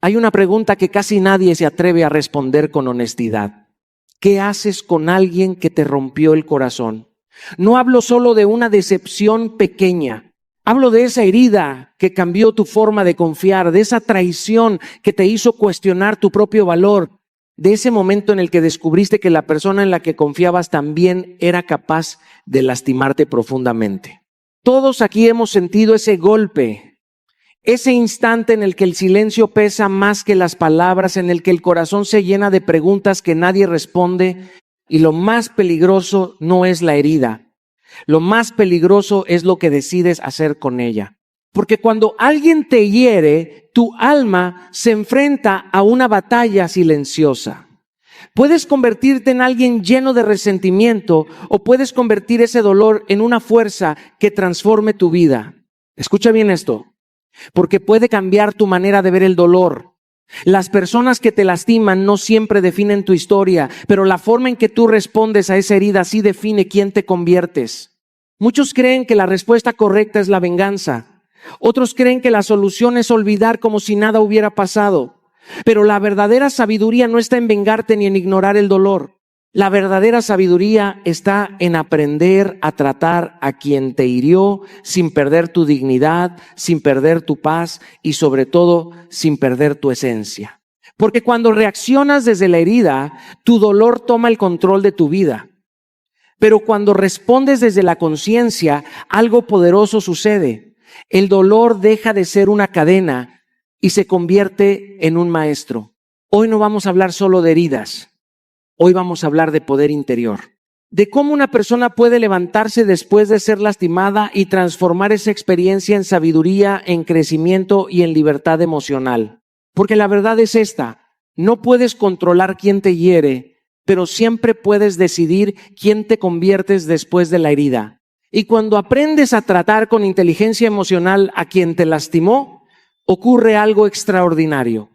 Hay una pregunta que casi nadie se atreve a responder con honestidad. ¿Qué haces con alguien que te rompió el corazón? No hablo solo de una decepción pequeña. Hablo de esa herida que cambió tu forma de confiar, de esa traición que te hizo cuestionar tu propio valor, de ese momento en el que descubriste que la persona en la que confiabas también era capaz de lastimarte profundamente. Todos aquí hemos sentido ese golpe, ese instante en el que el silencio pesa más que las palabras, en el que el corazón se llena de preguntas que nadie responde, y lo más peligroso no es la herida. Lo más peligroso es lo que decides hacer con ella. Porque cuando alguien te hiere, tu alma se enfrenta a una batalla silenciosa. Puedes convertirte en alguien lleno de resentimiento o puedes convertir ese dolor en una fuerza que transforme tu vida. Escucha bien esto, porque puede cambiar tu manera de ver el dolor. Las personas que te lastiman no siempre definen tu historia, pero la forma en que tú respondes a esa herida sí define quién te conviertes. Muchos creen que la respuesta correcta es la venganza. Otros creen que la solución es olvidar como si nada hubiera pasado. Pero la verdadera sabiduría no está en vengarte ni en ignorar el dolor. La verdadera sabiduría está en aprender a tratar a quien te hirió sin perder tu dignidad, sin perder tu paz y sobre todo sin perder tu esencia. Porque cuando reaccionas desde la herida, tu dolor toma el control de tu vida. Pero cuando respondes desde la conciencia, algo poderoso sucede. El dolor deja de ser una cadena y se convierte en un maestro. Hoy no vamos a hablar solo de heridas. Hoy vamos a hablar de poder interior. De cómo una persona puede levantarse después de ser lastimada y transformar esa experiencia en sabiduría, en crecimiento y en libertad emocional. Porque la verdad es esta. No puedes controlar quién te hiere, pero siempre puedes decidir quién te conviertes después de la herida. Y cuando aprendes a tratar con inteligencia emocional a quien te lastimó, ocurre algo extraordinario.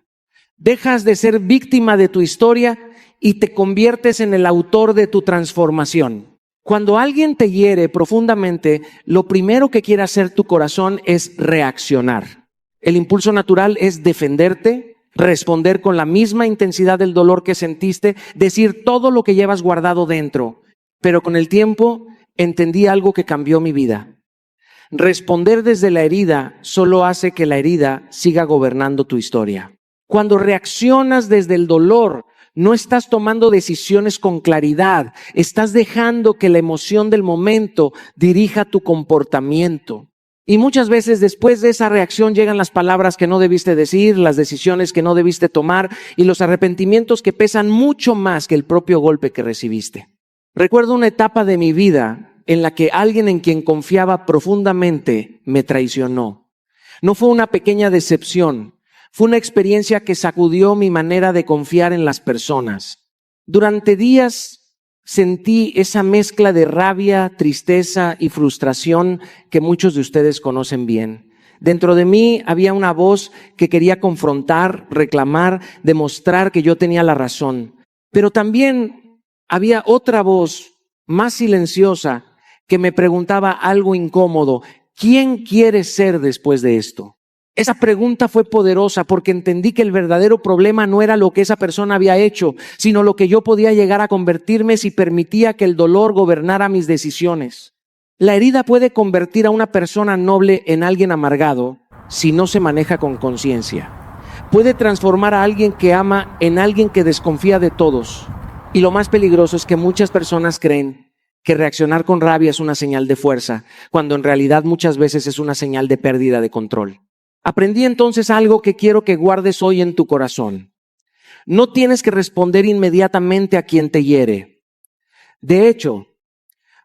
Dejas de ser víctima de tu historia y te conviertes en el autor de tu transformación. Cuando alguien te hiere profundamente, lo primero que quiere hacer tu corazón es reaccionar. El impulso natural es defenderte, responder con la misma intensidad del dolor que sentiste, decir todo lo que llevas guardado dentro. Pero con el tiempo entendí algo que cambió mi vida. Responder desde la herida solo hace que la herida siga gobernando tu historia. Cuando reaccionas desde el dolor, no estás tomando decisiones con claridad, estás dejando que la emoción del momento dirija tu comportamiento. Y muchas veces después de esa reacción llegan las palabras que no debiste decir, las decisiones que no debiste tomar y los arrepentimientos que pesan mucho más que el propio golpe que recibiste. Recuerdo una etapa de mi vida en la que alguien en quien confiaba profundamente me traicionó. No fue una pequeña decepción. Fue una experiencia que sacudió mi manera de confiar en las personas. Durante días sentí esa mezcla de rabia, tristeza y frustración que muchos de ustedes conocen bien. Dentro de mí había una voz que quería confrontar, reclamar, demostrar que yo tenía la razón. Pero también había otra voz más silenciosa que me preguntaba algo incómodo. ¿Quién quieres ser después de esto? Esa pregunta fue poderosa porque entendí que el verdadero problema no era lo que esa persona había hecho, sino lo que yo podía llegar a convertirme si permitía que el dolor gobernara mis decisiones. La herida puede convertir a una persona noble en alguien amargado si no se maneja con conciencia. Puede transformar a alguien que ama en alguien que desconfía de todos. Y lo más peligroso es que muchas personas creen que reaccionar con rabia es una señal de fuerza, cuando en realidad muchas veces es una señal de pérdida de control. Aprendí entonces algo que quiero que guardes hoy en tu corazón. No tienes que responder inmediatamente a quien te hiere. De hecho,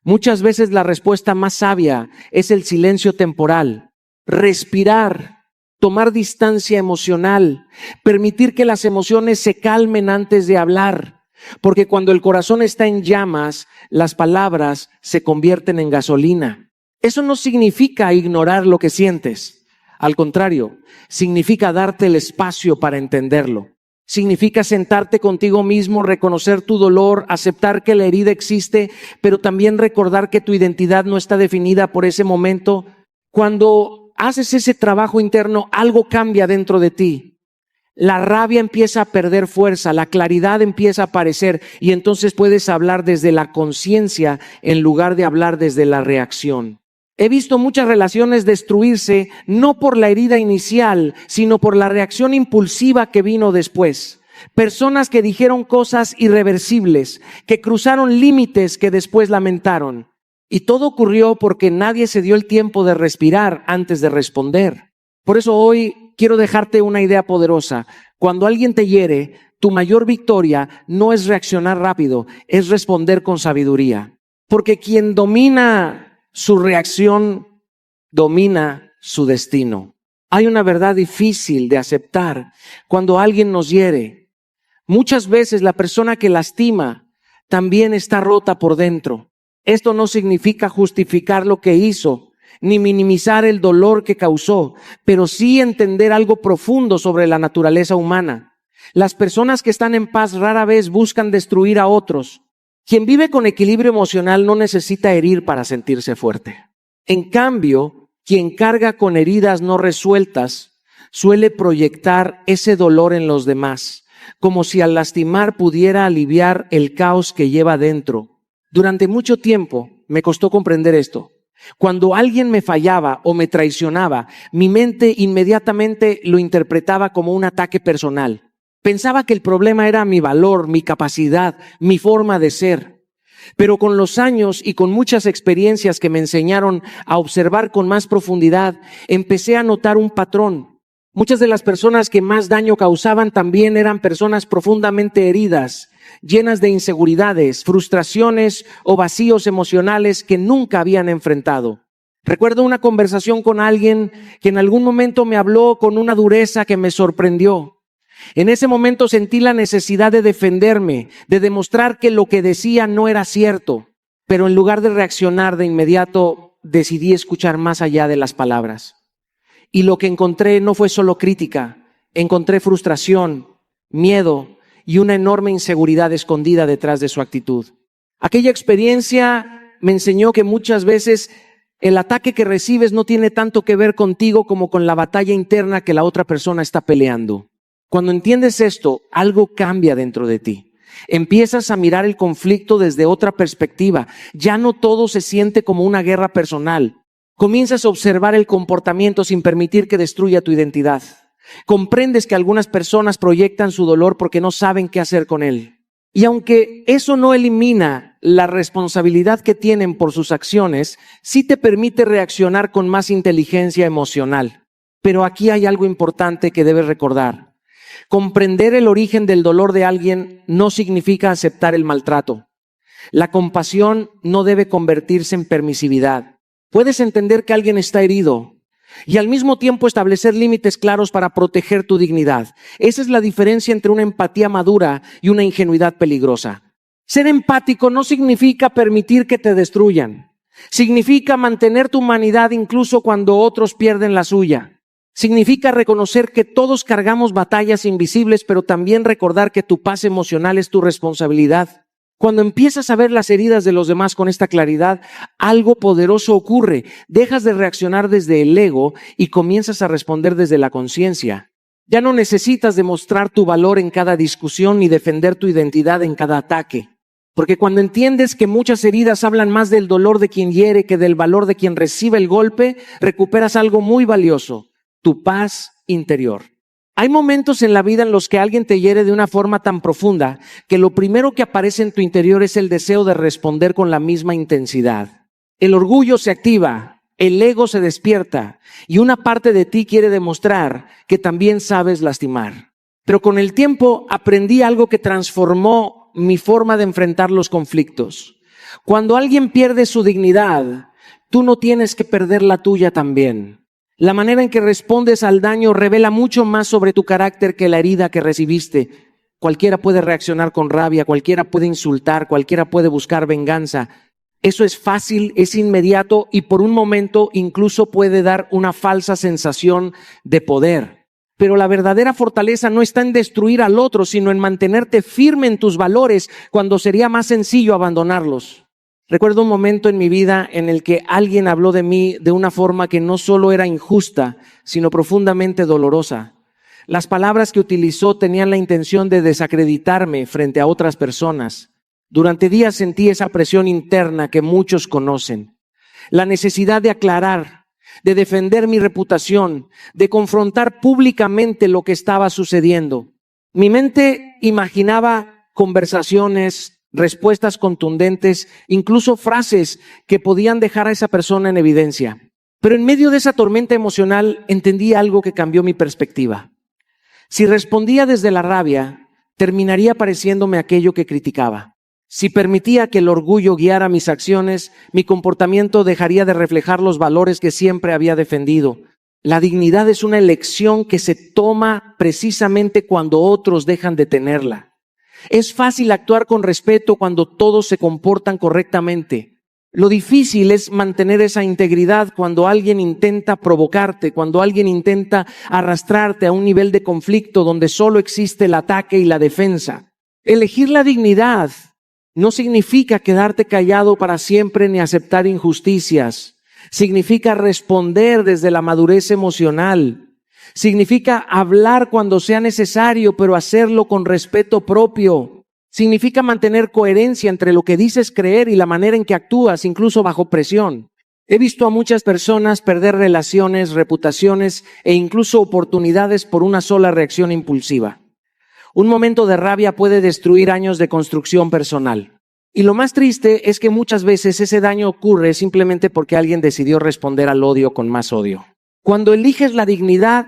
muchas veces la respuesta más sabia es el silencio temporal, respirar, tomar distancia emocional, permitir que las emociones se calmen antes de hablar. Porque cuando el corazón está en llamas, las palabras se convierten en gasolina. Eso no significa ignorar lo que sientes. Al contrario, significa darte el espacio para entenderlo. Significa sentarte contigo mismo, reconocer tu dolor, aceptar que la herida existe, pero también recordar que tu identidad no está definida por ese momento. Cuando haces ese trabajo interno, algo cambia dentro de ti. La rabia empieza a perder fuerza, la claridad empieza a aparecer y entonces puedes hablar desde la conciencia en lugar de hablar desde la reacción. He visto muchas relaciones destruirse no por la herida inicial, sino por la reacción impulsiva que vino después. Personas que dijeron cosas irreversibles, que cruzaron límites que después lamentaron. Y todo ocurrió porque nadie se dio el tiempo de respirar antes de responder. Por eso hoy quiero dejarte una idea poderosa. Cuando alguien te hiere, tu mayor victoria no es reaccionar rápido, es responder con sabiduría. Porque quien domina su reacción, domina su destino. Hay una verdad difícil de aceptar cuando alguien nos hiere. Muchas veces la persona que lastima también está rota por dentro. Esto no significa justificar lo que hizo, ni minimizar el dolor que causó, pero sí entender algo profundo sobre la naturaleza humana. Las personas que están en paz rara vez buscan destruir a otros. Quien vive con equilibrio emocional no necesita herir para sentirse fuerte. En cambio, quien carga con heridas no resueltas suele proyectar ese dolor en los demás, como si al lastimar pudiera aliviar el caos que lleva dentro. Durante mucho tiempo me costó comprender esto. Cuando alguien me fallaba o me traicionaba, mi mente inmediatamente lo interpretaba como un ataque personal. Pensaba que el problema era mi valor, mi capacidad, mi forma de ser. Pero con los años y con muchas experiencias que me enseñaron a observar con más profundidad, empecé a notar un patrón. Muchas de las personas que más daño causaban también eran personas profundamente heridas, llenas de inseguridades, frustraciones o vacíos emocionales que nunca habían enfrentado. Recuerdo una conversación con alguien que en algún momento me habló con una dureza que me sorprendió. En ese momento sentí la necesidad de defenderme, de demostrar que lo que decía no era cierto, pero en lugar de reaccionar de inmediato, decidí escuchar más allá de las palabras. Y lo que encontré no fue solo crítica, encontré frustración, miedo y una enorme inseguridad escondida detrás de su actitud. Aquella experiencia me enseñó que muchas veces el ataque que recibes no tiene tanto que ver contigo como con la batalla interna que la otra persona está peleando. Cuando entiendes esto, algo cambia dentro de ti. Empiezas a mirar el conflicto desde otra perspectiva. Ya no todo se siente como una guerra personal. Comienzas a observar el comportamiento sin permitir que destruya tu identidad. Comprendes que algunas personas proyectan su dolor porque no saben qué hacer con él. Y aunque eso no elimina la responsabilidad que tienen por sus acciones, sí te permite reaccionar con más inteligencia emocional. Pero aquí hay algo importante que debes recordar. Comprender el origen del dolor de alguien no significa aceptar el maltrato. La compasión no debe convertirse en permisividad. Puedes entender que alguien está herido y al mismo tiempo establecer límites claros para proteger tu dignidad. Esa es la diferencia entre una empatía madura y una ingenuidad peligrosa. Ser empático no significa permitir que te destruyan. Significa mantener tu humanidad incluso cuando otros pierden la suya. Significa reconocer que todos cargamos batallas invisibles, pero también recordar que tu paz emocional es tu responsabilidad. Cuando empiezas a ver las heridas de los demás con esta claridad, algo poderoso ocurre. Dejas de reaccionar desde el ego y comienzas a responder desde la conciencia. Ya no necesitas demostrar tu valor en cada discusión ni defender tu identidad en cada ataque. Porque cuando entiendes que muchas heridas hablan más del dolor de quien hiere que del valor de quien recibe el golpe, recuperas algo muy valioso: tu paz interior. Hay momentos en la vida en los que alguien te hiere de una forma tan profunda que lo primero que aparece en tu interior es el deseo de responder con la misma intensidad. El orgullo se activa, el ego se despierta y una parte de ti quiere demostrar que también sabes lastimar. Pero con el tiempo aprendí algo que transformó mi forma de enfrentar los conflictos. Cuando alguien pierde su dignidad, tú no tienes que perder la tuya también. La manera en que respondes al daño revela mucho más sobre tu carácter que la herida que recibiste. Cualquiera puede reaccionar con rabia, cualquiera puede insultar, cualquiera puede buscar venganza. Eso es fácil, es inmediato y por un momento incluso puede dar una falsa sensación de poder. Pero la verdadera fortaleza no está en destruir al otro, sino en mantenerte firme en tus valores cuando sería más sencillo abandonarlos. Recuerdo un momento en mi vida en el que alguien habló de mí de una forma que no solo era injusta, sino profundamente dolorosa. Las palabras que utilizó tenían la intención de desacreditarme frente a otras personas. Durante días sentí esa presión interna que muchos conocen. La necesidad de aclarar, de defender mi reputación, de confrontar públicamente lo que estaba sucediendo. Mi mente imaginaba conversaciones, respuestas contundentes, incluso frases que podían dejar a esa persona en evidencia. Pero en medio de esa tormenta emocional entendí algo que cambió mi perspectiva. Si respondía desde la rabia, terminaría pareciéndome aquello que criticaba. Si permitía que el orgullo guiara mis acciones, mi comportamiento dejaría de reflejar los valores que siempre había defendido. La dignidad es una elección que se toma precisamente cuando otros dejan de tenerla. Es fácil actuar con respeto cuando todos se comportan correctamente. Lo difícil es mantener esa integridad cuando alguien intenta provocarte, cuando alguien intenta arrastrarte a un nivel de conflicto donde solo existe el ataque y la defensa. Elegir la dignidad no significa quedarte callado para siempre ni aceptar injusticias. Significa responder desde la madurez emocional. Significa hablar cuando sea necesario, pero hacerlo con respeto propio. Significa mantener coherencia entre lo que dices creer y la manera en que actúas, incluso bajo presión. He visto a muchas personas perder relaciones, reputaciones e incluso oportunidades por una sola reacción impulsiva. Un momento de rabia puede destruir años de construcción personal. Y lo más triste es que muchas veces ese daño ocurre simplemente porque alguien decidió responder al odio con más odio. Cuando eliges la dignidad,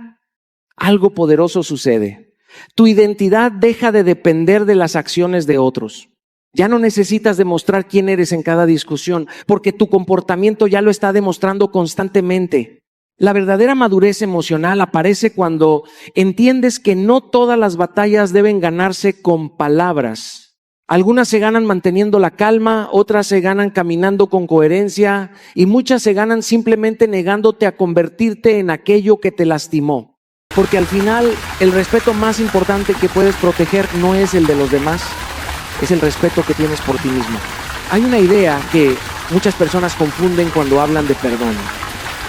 algo poderoso sucede. Tu identidad deja de depender de las acciones de otros. Ya no necesitas demostrar quién eres en cada discusión, porque tu comportamiento ya lo está demostrando constantemente. La verdadera madurez emocional aparece cuando entiendes que no todas las batallas deben ganarse con palabras. Algunas se ganan manteniendo la calma, otras se ganan caminando con coherencia y muchas se ganan simplemente negándote a convertirte en aquello que te lastimó. Porque al final el respeto más importante que puedes proteger no es el de los demás, es el respeto que tienes por ti mismo. Hay una idea que muchas personas confunden cuando hablan de perdón.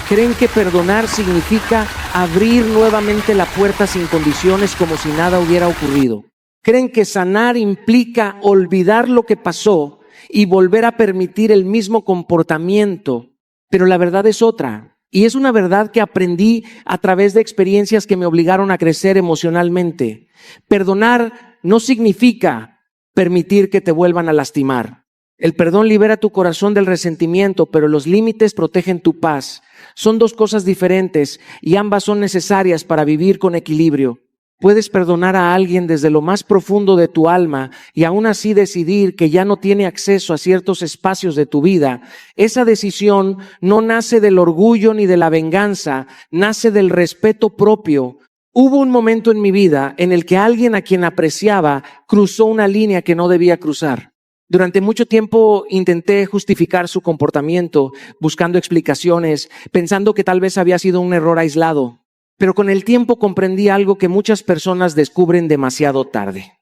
Creen que perdonar significa abrir nuevamente la puerta sin condiciones como si nada hubiera ocurrido. Creen que sanar implica olvidar lo que pasó y volver a permitir el mismo comportamiento, pero la verdad es otra. Y es una verdad que aprendí a través de experiencias que me obligaron a crecer emocionalmente. Perdonar no significa permitir que te vuelvan a lastimar. El perdón libera tu corazón del resentimiento, pero los límites protegen tu paz. Son dos cosas diferentes y ambas son necesarias para vivir con equilibrio. Puedes perdonar a alguien desde lo más profundo de tu alma y aún así decidir que ya no tiene acceso a ciertos espacios de tu vida. Esa decisión no nace del orgullo ni de la venganza, nace del respeto propio. Hubo un momento en mi vida en el que alguien a quien apreciaba cruzó una línea que no debía cruzar. Durante mucho tiempo intenté justificar su comportamiento, buscando explicaciones, pensando que tal vez había sido un error aislado. Pero con el tiempo comprendí algo que muchas personas descubren demasiado tarde.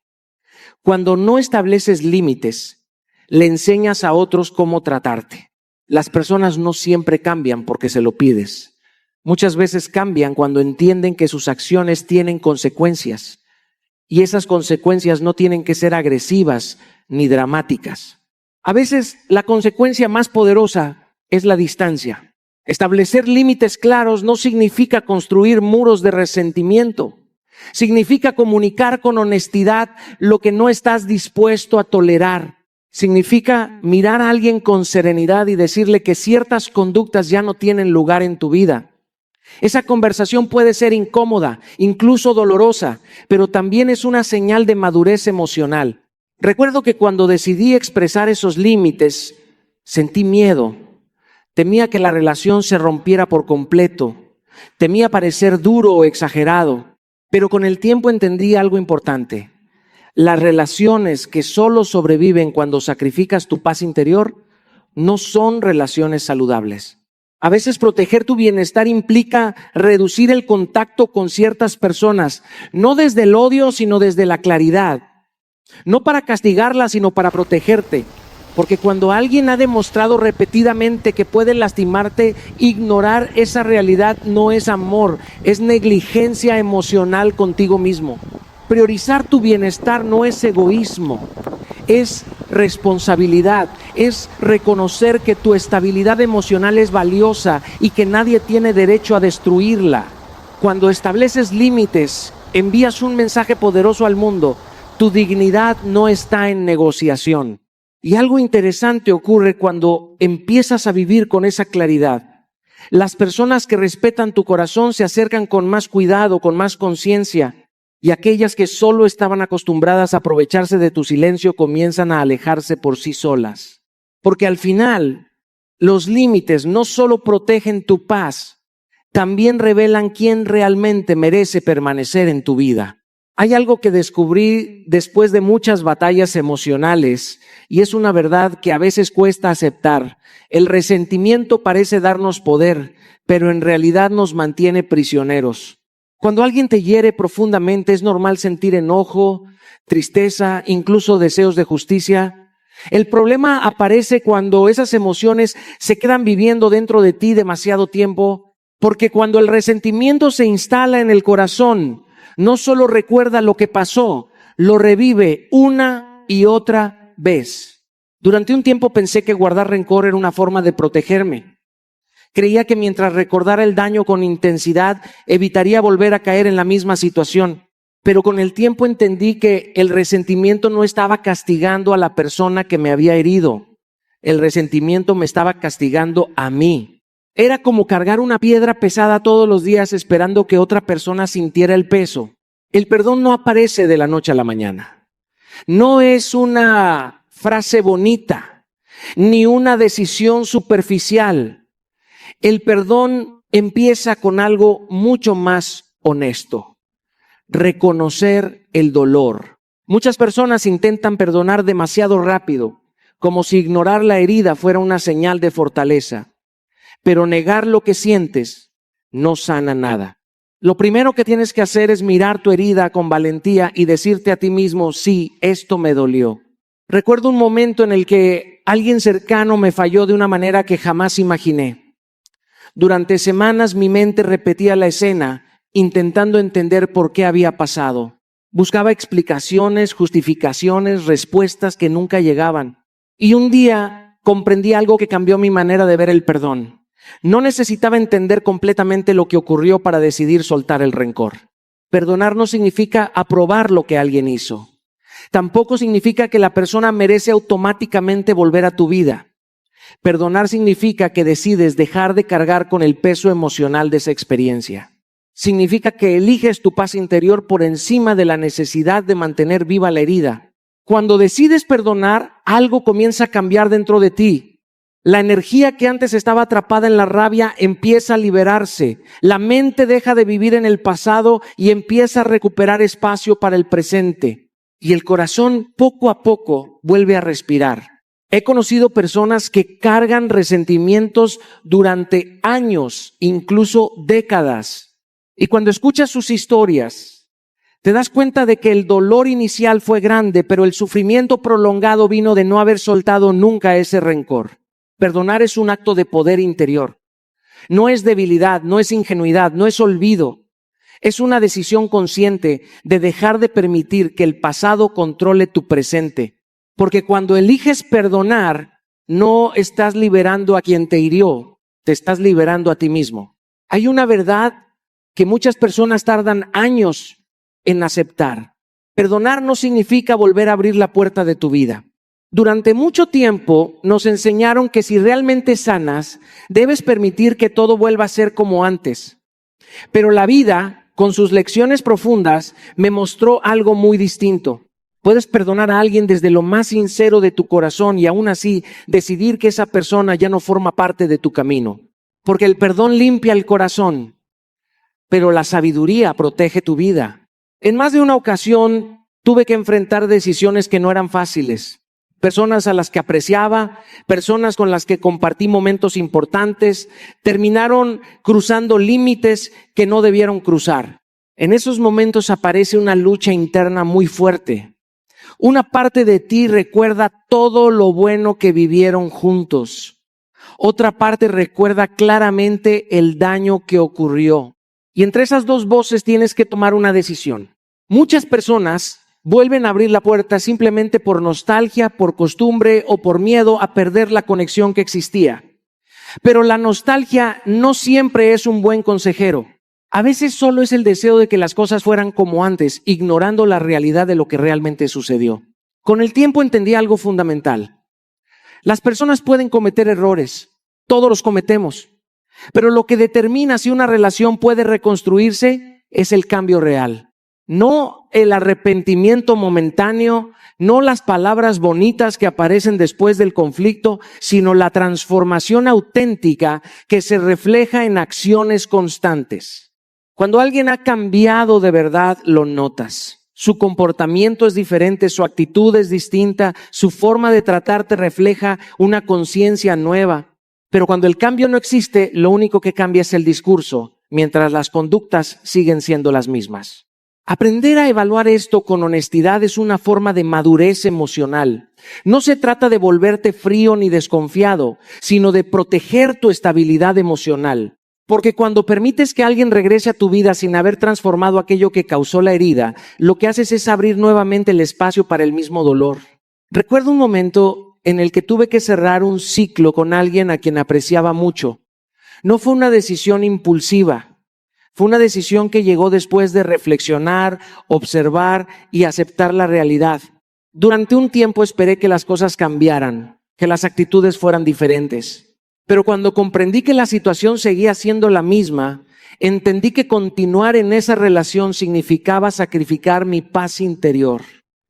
Cuando no estableces límites, le enseñas a otros cómo tratarte. Las personas no siempre cambian porque se lo pides. Muchas veces cambian cuando entienden que sus acciones tienen consecuencias. Y esas consecuencias no tienen que ser agresivas ni dramáticas. A veces la consecuencia más poderosa es la distancia. Establecer límites claros no significa construir muros de resentimiento. Significa comunicar con honestidad lo que no estás dispuesto a tolerar. Significa mirar a alguien con serenidad y decirle que ciertas conductas ya no tienen lugar en tu vida. Esa conversación puede ser incómoda, incluso dolorosa, pero también es una señal de madurez emocional. Recuerdo que cuando decidí expresar esos límites, sentí miedo. Temía que la relación se rompiera por completo. Temía parecer duro o exagerado. Pero con el tiempo entendí algo importante. Las relaciones que solo sobreviven cuando sacrificas tu paz interior no son relaciones saludables. A veces proteger tu bienestar implica reducir el contacto con ciertas personas, no desde el odio, sino desde la claridad. No para castigarlas, sino para protegerte. Porque cuando alguien ha demostrado repetidamente que puede lastimarte, ignorar esa realidad no es amor, es negligencia emocional contigo mismo. Priorizar tu bienestar no es egoísmo, es responsabilidad, es reconocer que tu estabilidad emocional es valiosa y que nadie tiene derecho a destruirla. Cuando estableces límites, envías un mensaje poderoso al mundo. Tu dignidad no está en negociación. Y algo interesante ocurre cuando empiezas a vivir con esa claridad. Las personas que respetan tu corazón se acercan con más cuidado, con más conciencia, y aquellas que solo estaban acostumbradas a aprovecharse de tu silencio comienzan a alejarse por sí solas. Porque al final, los límites no solo protegen tu paz, también revelan quién realmente merece permanecer en tu vida. Hay algo que descubrí después de muchas batallas emocionales, y es una verdad que a veces cuesta aceptar. El resentimiento parece darnos poder, pero en realidad nos mantiene prisioneros. Cuando alguien te hiere profundamente, es normal sentir enojo, tristeza, incluso deseos de justicia. El problema aparece cuando esas emociones se quedan viviendo dentro de ti demasiado tiempo, porque cuando el resentimiento se instala en el corazón, no solo recuerda lo que pasó, lo revive una y otra vez. Durante un tiempo pensé que guardar rencor era una forma de protegerme. Creía que mientras recordara el daño con intensidad, evitaría volver a caer en la misma situación. Pero con el tiempo entendí que el resentimiento no estaba castigando a la persona que me había herido. El resentimiento me estaba castigando a mí. Era como cargar una piedra pesada todos los días esperando que otra persona sintiera el peso. El perdón no aparece de la noche a la mañana. No es una frase bonita, ni una decisión superficial. El perdón empieza con algo mucho más honesto: reconocer el dolor. Muchas personas intentan perdonar demasiado rápido, como si ignorar la herida fuera una señal de fortaleza. Pero negar lo que sientes no sana nada. Lo primero que tienes que hacer es mirar tu herida con valentía y decirte a ti mismo: sí, esto me dolió. Recuerdo un momento en el que alguien cercano me falló de una manera que jamás imaginé. Durante semanas mi mente repetía la escena, intentando entender por qué había pasado. Buscaba explicaciones, justificaciones, respuestas que nunca llegaban. Y un día comprendí algo que cambió mi manera de ver el perdón. No necesitaba entender completamente lo que ocurrió para decidir soltar el rencor. Perdonar no significa aprobar lo que alguien hizo. Tampoco significa que la persona merece automáticamente volver a tu vida. Perdonar significa que decides dejar de cargar con el peso emocional de esa experiencia. Significa que eliges tu paz interior por encima de la necesidad de mantener viva la herida. Cuando decides perdonar, algo comienza a cambiar dentro de ti. La energía que antes estaba atrapada en la rabia empieza a liberarse. La mente deja de vivir en el pasado y empieza a recuperar espacio para el presente. Y el corazón poco a poco vuelve a respirar. He conocido personas que cargan resentimientos durante años, incluso décadas. Y cuando escuchas sus historias, te das cuenta de que el dolor inicial fue grande, pero el sufrimiento prolongado vino de no haber soltado nunca ese rencor. Perdonar es un acto de poder interior. No es debilidad, no es ingenuidad, no es olvido. Es una decisión consciente de dejar de permitir que el pasado controle tu presente. Porque cuando eliges perdonar, no estás liberando a quien te hirió, te estás liberando a ti mismo. Hay una verdad que muchas personas tardan años en aceptar. Perdonar no significa volver a abrir la puerta de tu vida. Durante mucho tiempo nos enseñaron que si realmente sanas, debes permitir que todo vuelva a ser como antes. Pero la vida, con sus lecciones profundas, me mostró algo muy distinto. Puedes perdonar a alguien desde lo más sincero de tu corazón y aún así decidir que esa persona ya no forma parte de tu camino. Porque el perdón limpia el corazón, pero la sabiduría protege tu vida. En más de una ocasión tuve que enfrentar decisiones que no eran fáciles. Personas a las que apreciaba, personas con las que compartí momentos importantes, terminaron cruzando límites que no debieron cruzar. En esos momentos aparece una lucha interna muy fuerte. Una parte de ti recuerda todo lo bueno que vivieron juntos. Otra parte recuerda claramente el daño que ocurrió. Y entre esas dos voces tienes que tomar una decisión. Muchas personas vuelven a abrir la puerta simplemente por nostalgia, por costumbre o por miedo a perder la conexión que existía. Pero la nostalgia no siempre es un buen consejero. A veces solo es el deseo de que las cosas fueran como antes, ignorando la realidad de lo que realmente sucedió. Con el tiempo entendí algo fundamental. Las personas pueden cometer errores, todos los cometemos, pero lo que determina si una relación puede reconstruirse es el cambio real. No el arrepentimiento momentáneo, no las palabras bonitas que aparecen después del conflicto, sino la transformación auténtica que se refleja en acciones constantes. Cuando alguien ha cambiado de verdad, lo notas. Su comportamiento es diferente, su actitud es distinta, su forma de tratarte refleja una conciencia nueva. Pero cuando el cambio no existe, lo único que cambia es el discurso, mientras las conductas siguen siendo las mismas. Aprender a evaluar esto con honestidad es una forma de madurez emocional. No se trata de volverte frío ni desconfiado, sino de proteger tu estabilidad emocional. Porque cuando permites que alguien regrese a tu vida sin haber transformado aquello que causó la herida, lo que haces es abrir nuevamente el espacio para el mismo dolor. Recuerdo un momento en el que tuve que cerrar un ciclo con alguien a quien apreciaba mucho. No fue una decisión impulsiva. Fue una decisión que llegó después de reflexionar, observar y aceptar la realidad. Durante un tiempo esperé que las cosas cambiaran, que las actitudes fueran diferentes. Pero cuando comprendí que la situación seguía siendo la misma, entendí que continuar en esa relación significaba sacrificar mi paz interior.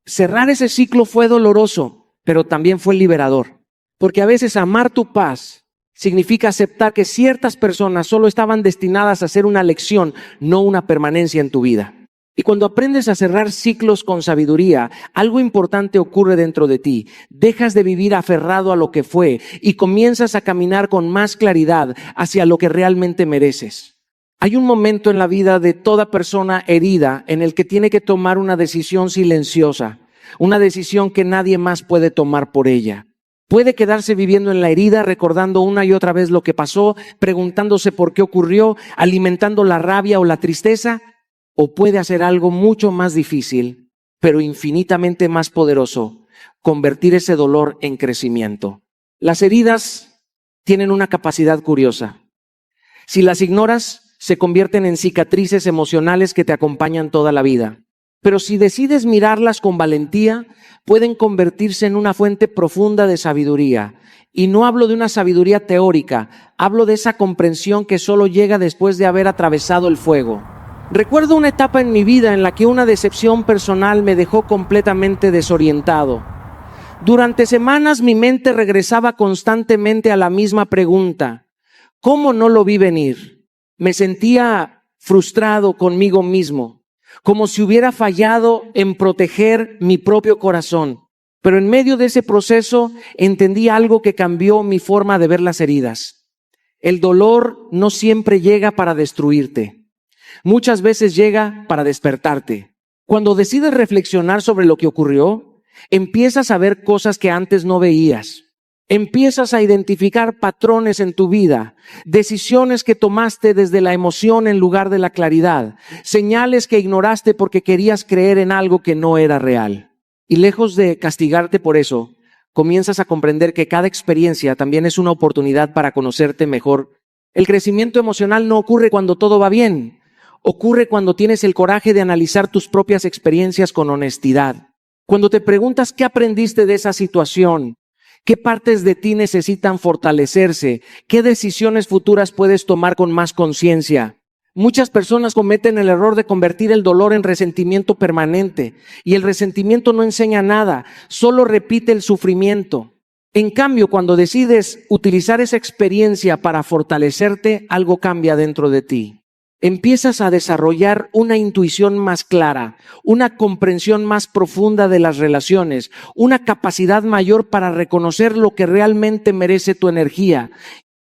Cerrar ese ciclo fue doloroso, pero también fue liberador. Porque a veces amar tu paz significa aceptar que ciertas personas solo estaban destinadas a ser una lección, no una permanencia en tu vida. Y cuando aprendes a cerrar ciclos con sabiduría, algo importante ocurre dentro de ti. Dejas de vivir aferrado a lo que fue y comienzas a caminar con más claridad hacia lo que realmente mereces. Hay un momento en la vida de toda persona herida en el que tiene que tomar una decisión silenciosa, una decisión que nadie más puede tomar por ella. Puede quedarse viviendo en la herida, recordando una y otra vez lo que pasó, preguntándose por qué ocurrió, alimentando la rabia o la tristeza, o puede hacer algo mucho más difícil, pero infinitamente más poderoso, convertir ese dolor en crecimiento. Las heridas tienen una capacidad curiosa. Si las ignoras, se convierten en cicatrices emocionales que te acompañan toda la vida. Pero si decides mirarlas con valentía, pueden convertirse en una fuente profunda de sabiduría. Y no hablo de una sabiduría teórica, hablo de esa comprensión que solo llega después de haber atravesado el fuego. Recuerdo una etapa en mi vida en la que una decepción personal me dejó completamente desorientado. Durante semanas mi mente regresaba constantemente a la misma pregunta: ¿cómo no lo vi venir? Me sentía frustrado conmigo mismo, como si hubiera fallado en proteger mi propio corazón. Pero en medio de ese proceso entendí algo que cambió mi forma de ver las heridas. El dolor no siempre llega para destruirte. Muchas veces llega para despertarte. Cuando decides reflexionar sobre lo que ocurrió, empiezas a ver cosas que antes no veías. Empiezas a identificar patrones en tu vida, decisiones que tomaste desde la emoción en lugar de la claridad, señales que ignoraste porque querías creer en algo que no era real. Y lejos de castigarte por eso, comienzas a comprender que cada experiencia también es una oportunidad para conocerte mejor. El crecimiento emocional no ocurre cuando todo va bien, ocurre cuando tienes el coraje de analizar tus propias experiencias con honestidad. Cuando te preguntas qué aprendiste de esa situación, qué partes de ti necesitan fortalecerse, qué decisiones futuras puedes tomar con más conciencia. Muchas personas cometen el error de convertir el dolor en resentimiento permanente, y el resentimiento no enseña nada, solo repite el sufrimiento. En cambio, cuando decides utilizar esa experiencia para fortalecerte, algo cambia dentro de ti. Empiezas a desarrollar una intuición más clara, una comprensión más profunda de las relaciones, una capacidad mayor para reconocer lo que realmente merece tu energía.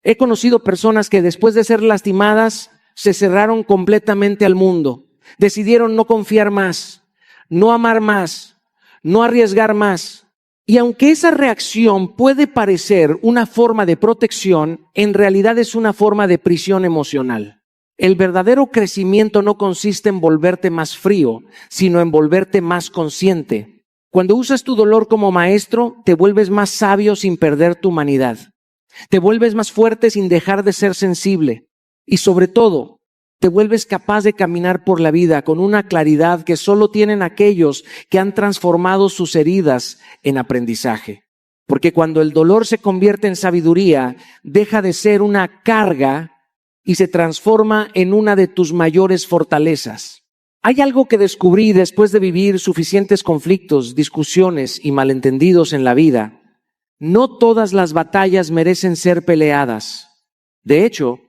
He conocido personas que después de ser lastimadas se cerraron completamente al mundo. Decidieron no confiar más, no amar más, no arriesgar más. Y aunque esa reacción puede parecer una forma de protección, en realidad es una forma de prisión emocional. El verdadero crecimiento no consiste en volverte más frío, sino en volverte más consciente. Cuando usas tu dolor como maestro, te vuelves más sabio sin perder tu humanidad. Te vuelves más fuerte sin dejar de ser sensible. Y sobre todo, te vuelves capaz de caminar por la vida con una claridad que solo tienen aquellos que han transformado sus heridas en aprendizaje. Porque cuando el dolor se convierte en sabiduría, deja de ser una carga y se transforma en una de tus mayores fortalezas. Hay algo que descubrí después de vivir suficientes conflictos, discusiones y malentendidos en la vida. No todas las batallas merecen ser peleadas. De hecho,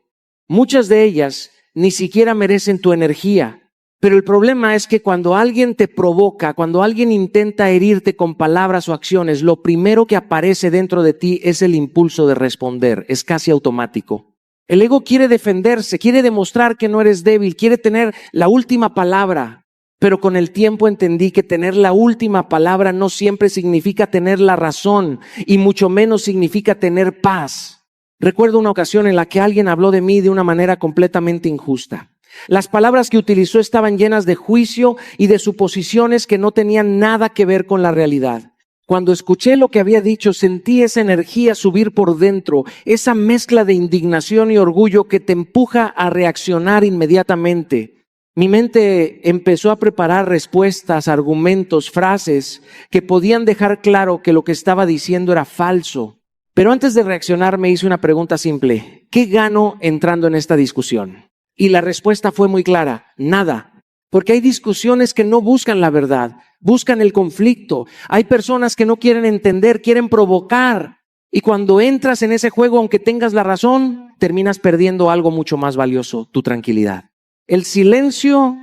muchas de ellas ni siquiera merecen tu energía. Pero el problema es que cuando alguien te provoca, cuando alguien intenta herirte con palabras o acciones, lo primero que aparece dentro de ti es el impulso de responder. Es casi automático. El ego quiere defenderse, quiere demostrar que no eres débil, quiere tener la última palabra. Pero con el tiempo entendí que tener la última palabra no siempre significa tener la razón y mucho menos significa tener paz. Recuerdo una ocasión en la que alguien habló de mí de una manera completamente injusta. Las palabras que utilizó estaban llenas de juicio y de suposiciones que no tenían nada que ver con la realidad. Cuando escuché lo que había dicho, sentí esa energía subir por dentro, esa mezcla de indignación y orgullo que te empuja a reaccionar inmediatamente. Mi mente empezó a preparar respuestas, argumentos, frases que podían dejar claro que lo que estaba diciendo era falso. Pero antes de reaccionar me hice una pregunta simple. ¿Qué gano entrando en esta discusión? Y la respuesta fue muy clara. Nada. Porque hay discusiones que no buscan la verdad, buscan el conflicto. Hay personas que no quieren entender, quieren provocar. Y cuando entras en ese juego, aunque tengas la razón, terminas perdiendo algo mucho más valioso, tu tranquilidad. El silencio,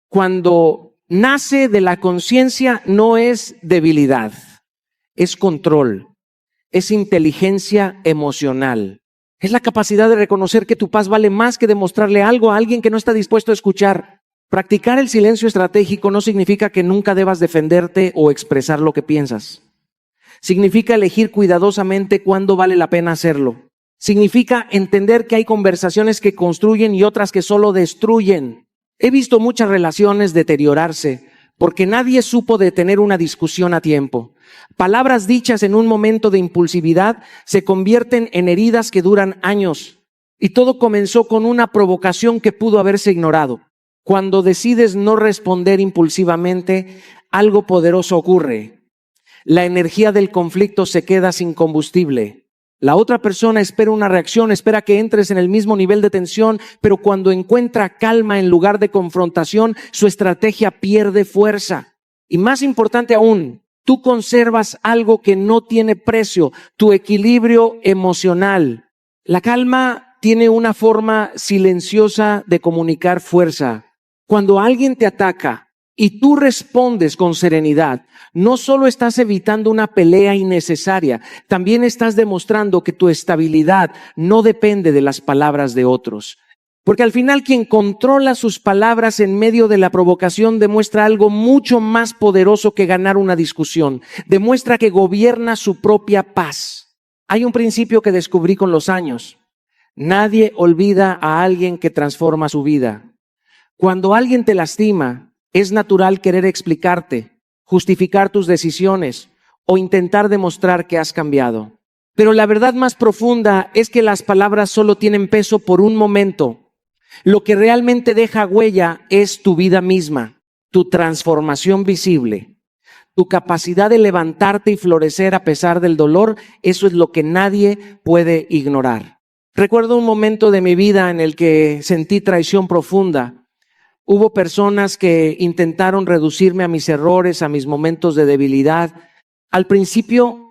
cuando nace de la conciencia, no es debilidad, es control. Es inteligencia emocional. Es la capacidad de reconocer que tu paz vale más que demostrarle algo a alguien que no está dispuesto a escuchar. Practicar el silencio estratégico no significa que nunca debas defenderte o expresar lo que piensas. Significa elegir cuidadosamente cuándo vale la pena hacerlo. Significa entender que hay conversaciones que construyen y otras que solo destruyen. He visto muchas relaciones deteriorarse porque nadie supo detener una discusión a tiempo. Palabras dichas en un momento de impulsividad se convierten en heridas que duran años. Y todo comenzó con una provocación que pudo haberse ignorado. Cuando decides no responder impulsivamente, algo poderoso ocurre. La energía del conflicto se queda sin combustible. La otra persona espera una reacción, espera que entres en el mismo nivel de tensión, pero cuando encuentra calma en lugar de confrontación, su estrategia pierde fuerza. Y más importante aún, tú conservas algo que no tiene precio, tu equilibrio emocional. La calma tiene una forma silenciosa de comunicar fuerza. Cuando alguien te ataca y tú respondes con serenidad, no solo estás evitando una pelea innecesaria, también estás demostrando que tu estabilidad no depende de las palabras de otros. Porque al final quien controla sus palabras en medio de la provocación demuestra algo mucho más poderoso que ganar una discusión. Demuestra que gobierna su propia paz. Hay un principio que descubrí con los años. Nadie olvida a alguien que transforma su vida. Cuando alguien te lastima, es natural querer explicarte, justificar tus decisiones o intentar demostrar que has cambiado. Pero la verdad más profunda es que las palabras solo tienen peso por un momento. Lo que realmente deja huella es tu vida misma, tu transformación visible, tu capacidad de levantarte y florecer a pesar del dolor. Eso es lo que nadie puede ignorar. Recuerdo un momento de mi vida en el que sentí traición profunda. Hubo personas que intentaron reducirme a mis errores, a mis momentos de debilidad. Al principio